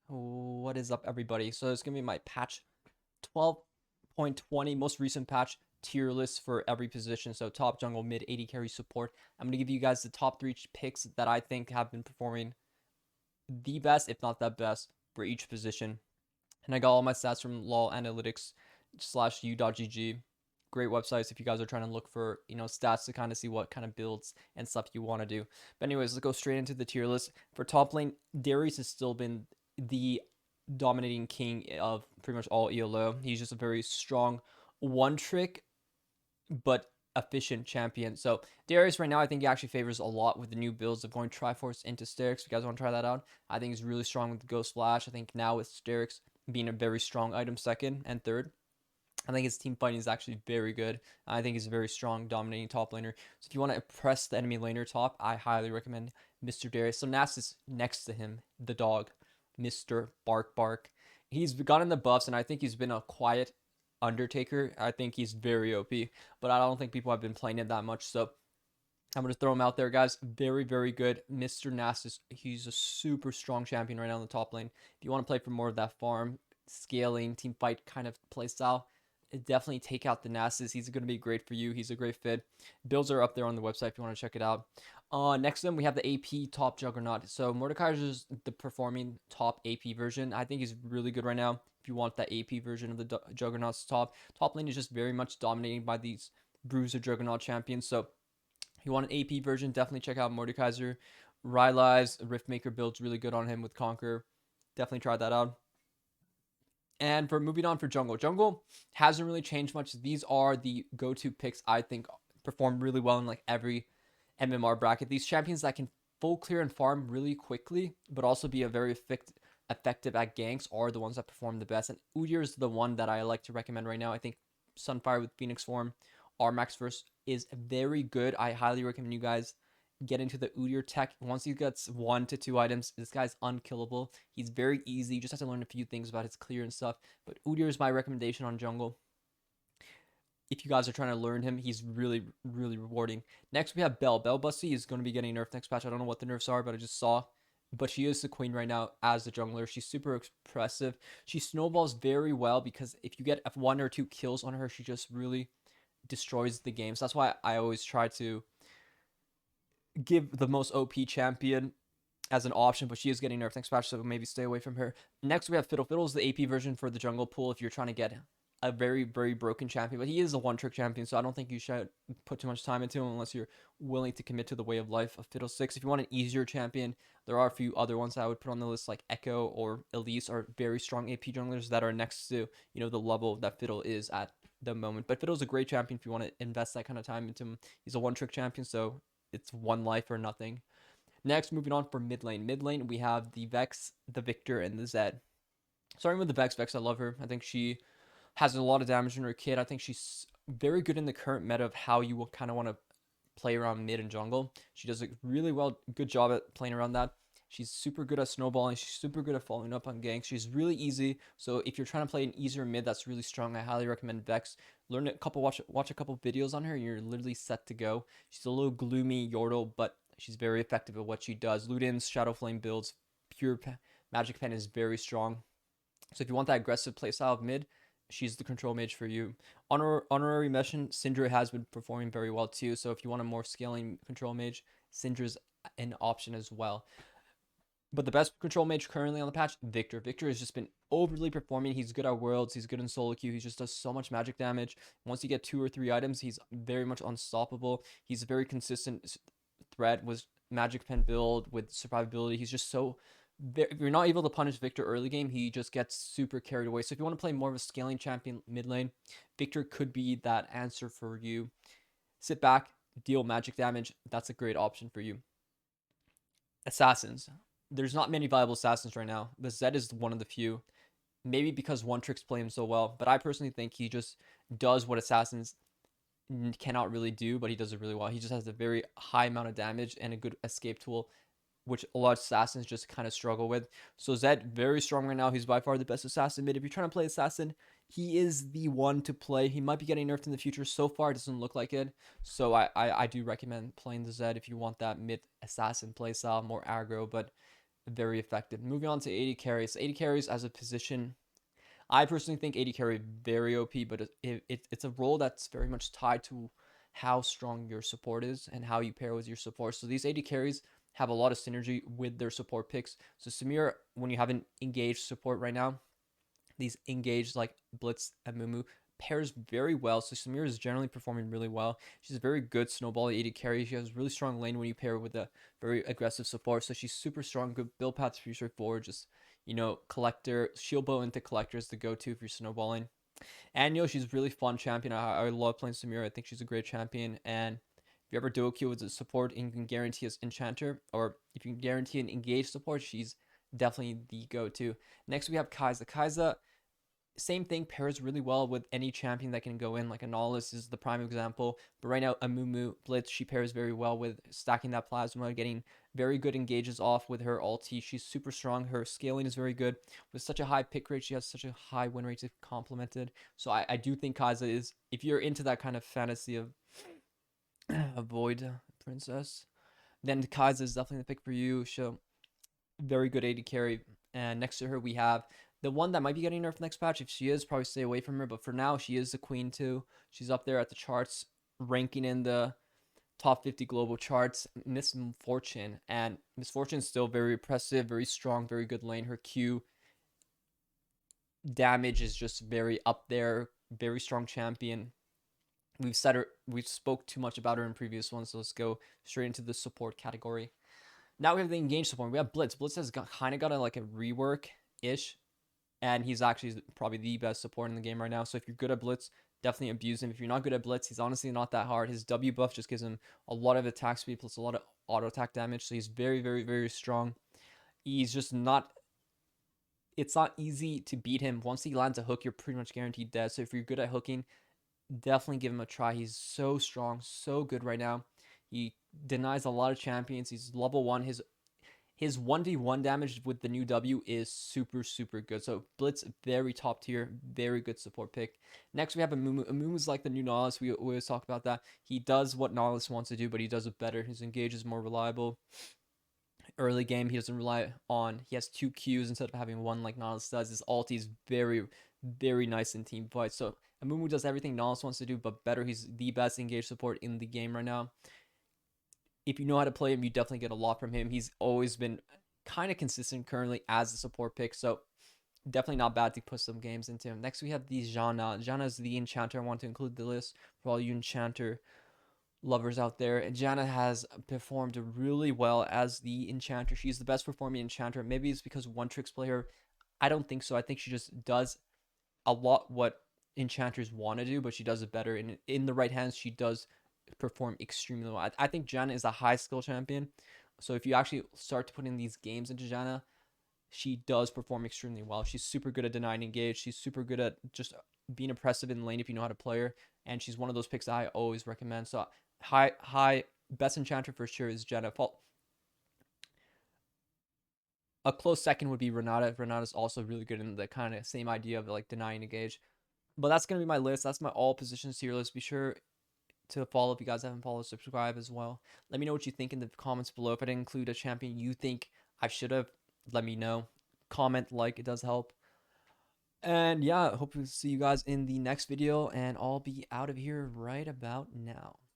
What is up, everybody? So it's gonna be my patch 12.20 most recent patch tier list for every position. So top, jungle, mid, AD carry, support. I'm gonna give you guys the top three picks that I think have been performing the best, if not the best, for each position. And I got all my stats from LOL Analytics slash u.gg. Great websites if you guys are trying to look for stats to kind of see what kind of builds and stuff you want to do. But anyways, let's go straight into the tier list. For top lane, Darius has still been the dominating king of pretty much all ELO. He's just a very strong one trick but efficient champion. So Darius right now, I think he actually favors a lot with the new builds of going Triforce into Sterix. If you guys want to try that out, I think he's really strong with the Ghost Flash. I think now with Sterix being a very strong item second and third, I think his team fighting is actually very good. I think he's a very strong, dominating top laner. So if you want to impress the enemy laner top, I highly recommend Mr. Darius. So Nass is next to him, the dog, Mr. Bark Bark. He's gotten the buffs, and I think he's been a quiet Undertaker. I think he's very OP, but I don't think people have been playing it that much. So I'm going to throw him out there, guys. Very, very good. Mr. Nasus, he's a super strong champion right now in the top lane. If you want to play for more of that farm, scaling, team fight kind of play style, definitely take out the Nasus. He's going to be great for you. He's a great fit. Builds are up there on the website if you want to check it out. Next to him, we have the AP top Juggernaut. So Mordecai is just the performing top AP version. I think he's really good right now. If you want that AP version of the Juggernaut's top lane is just very much dominated by these Bruiser Juggernaut champions. So if you want an AP version, definitely check out Mordekaiser. Rylai's Riftmaker builds really good on him with Conquer. Definitely try that out. And for moving on for jungle, jungle hasn't really changed much. These are the go-to picks I think perform really well in like every MMR bracket. These champions that can full clear and farm really quickly, but also be a very effective at ganks are the ones that perform the best. And Udyr is the one that I like to recommend right now. I think Sunfire with Phoenix form, Max Verse is very good. I highly recommend you guys get into the Udyr tech. Once he gets 1 to 2 items, this guy's unkillable. He's very easy. You just have to learn a few things about his clear and stuff. But Udyr is my recommendation on jungle. If you guys are trying to learn him, he's really, really rewarding. Next, we have Belle. Belle Bussy is going to be getting nerfed next patch. I don't know what the nerfs are, but I just saw. But she is the queen right now as the jungler. She's super impressive. She snowballs very well because if you get 1 or 2 kills on her, she just really destroys the game. So that's why I always try to give the most OP champion as an option, but she is getting nerfed next patch, so maybe stay away from her. Next, we have Fiddle. Fiddle is the AP version for the jungle pool if you're trying to get a very, very broken champion, but he is a one-trick champion, so I don't think you should put too much time into him unless you're willing to commit to the way of life of Fiddlesticks. If you want an easier champion, there are a few other ones I would put on the list, like Echo or Elise are very strong AP junglers that are next to, the level that Fiddle is at the moment. But Fiddle's a great champion if you want to invest that kind of time into him. He's a one-trick champion, so it's one life or nothing. Next, moving on for mid lane. Mid lane, we have the Vex, the Victor, and the Zed. Starting with the Vex. Vex, I love her. I think she has a lot of damage in her kit. I think she's very good in the current meta of how you kind of want to play around mid and jungle. She does a really good job at playing around that. She's super good at snowballing. She's super good at following up on ganks. She's really easy. So if you're trying to play an easier mid that's really strong, I highly recommend Vex. Learn watch a couple videos on her, and you're literally set to go. She's a little gloomy Yordle, but she's very effective at what she does. Luden's Shadow Flame builds, pure Magic Pen is very strong. So if you want that aggressive playstyle of mid, she's the control mage for you. Honorary Mission, Syndra has been performing very well too. So if you want a more scaling control mage, Syndra's an option as well. But the best control mage currently on the patch, Victor. Victor has just been overly performing. He's good at worlds. He's good in solo queue. He just does so much magic damage. Once you get 2 or 3 items, he's very much unstoppable. He's a very consistent threat with magic pen build, with survivability. He's just so... If you're not able to punish Victor early game, he just gets super carried away. So if you want to play more of a scaling champion mid lane, Victor could be that answer for you. Sit back, deal magic damage. That's a great option for you. Assassins. There's not many viable assassins right now. The Zed is one of the few. Maybe because one tricks play him so well, but I personally think he just does what assassins cannot really do, but he does it really well. He just has a very high amount of damage and a good escape tool, which a lot of assassins just kind of struggle with. So Zed, very strong right now. He's by far the best assassin mid. If you're trying to play assassin, he is the one to play. He might be getting nerfed in the future. So far, it doesn't look like it. So I do recommend playing the Zed if you want that mid assassin playstyle, more aggro. But very effective. Moving on to AD carries. AD carries as a position, I personally think AD carry very OP, but it's a role that's very much tied to how strong your support is and how you pair with your support. So these AD carries have a lot of synergy with their support picks. So Samir, when you have an engaged support right now, these engaged like Blitz and Mumu pairs very well. So Samir is generally performing really well. She's a very good snowball AD carry. She has really strong lane when you pair with a very aggressive support. So she's super strong. Good build paths pretty straightforward. Just collector, shield bow into collector is the go-to if you're snowballing. And she's a really fun champion. I love playing Samira. I think she's a great champion. And if you ever duo queue with a support and you can guarantee an enchanter, or if you can guarantee an engaged support, she's definitely the go-to. Next we have Kai'Sa. Kai'Sa, same thing, pairs really well with any champion that can go in. Like Analysis is the prime example. But right now, Amumu Blitz, she pairs very well with stacking that plasma, getting very good engages off with her ulti. She's super strong. Her scaling is very good. With such a high pick rate, she has such a high win rate to complement it. So I do think Kai'Sa is, if you're into that kind of fantasy of a Void Princess, then Kai'Sa is definitely the pick for you. So very good AD carry. And next to her, we have the one that might be getting nerfed next patch. If she is, probably stay away from her. But for now, she is the queen too. She's up there at the charts, ranking in the top 50 global charts. Miss Fortune. And Miss Fortune is still very impressive, very strong, very good lane. Her Q damage is just very up there. Very strong champion. We've spoke too much about her in previous ones, so let's go straight into the support category. Now we have the engaged support. We have Blitz. Blitz has kind of got a rework ish, and he's actually probably the best support in the game right now. So if you're good at Blitz, definitely abuse him. If you're not good at Blitz, he's honestly not that hard. His W buff just gives him a lot of attack speed plus a lot of auto attack damage. So he's very, very, very strong. He's just not. It's not easy to beat him. Once he lands a hook, you're pretty much guaranteed dead. So if you're good at hooking, definitely give him a try. He's so strong, so good right now. He denies a lot of champions. He's level 1. His 1v1 damage with the new W is super, super good. So Blitz, very top tier, very good support pick. Next, we have Amumu. Amumu's like the new Nautilus. We always talk about that. He does what Nautilus wants to do, but he does it better. His engage is more reliable. Early game, he doesn't rely on, he has 2 Qs instead of having one like Nautilus does. His ulti is very, very nice in team fights. So Amumu does everything Nautilus wants to do, but better. He's the best engage support in the game right now. If you know how to play him, you definitely get a lot from him. He's always been kind of consistent currently as a support pick, so definitely not bad to put some games into him. Next, we have the Janna. Janna is the enchanter. I want to include the list for all you enchanter lovers out there. And Janna has performed really well as the enchanter. She's the best performing enchanter. Maybe it's because one tricks player. I don't think so. I think she just does a lot what enchanters want to do, but she does it better. And in the right hands, she does perform extremely well. I think Janna is a high skill champion. So if you actually start to put in these games into Janna, she does perform extremely well. She's super good at denying engage. She's super good at just being oppressive in the lane if you know how to play her. And she's one of those picks that I always recommend. So high best enchanter for sure is Janna. A close second would be Renata. Renata's also really good in the kind of same idea of denying engage. But that's gonna be my list. That's my all positions tier list. Be sure to follow if you guys haven't followed, subscribe as well. Let me know what you think in the comments below. If I didn't include a champion you think I should have, let me know. Comment, like, it does help. And yeah, hope to see you guys in the next video, and I'll be out of here right about now.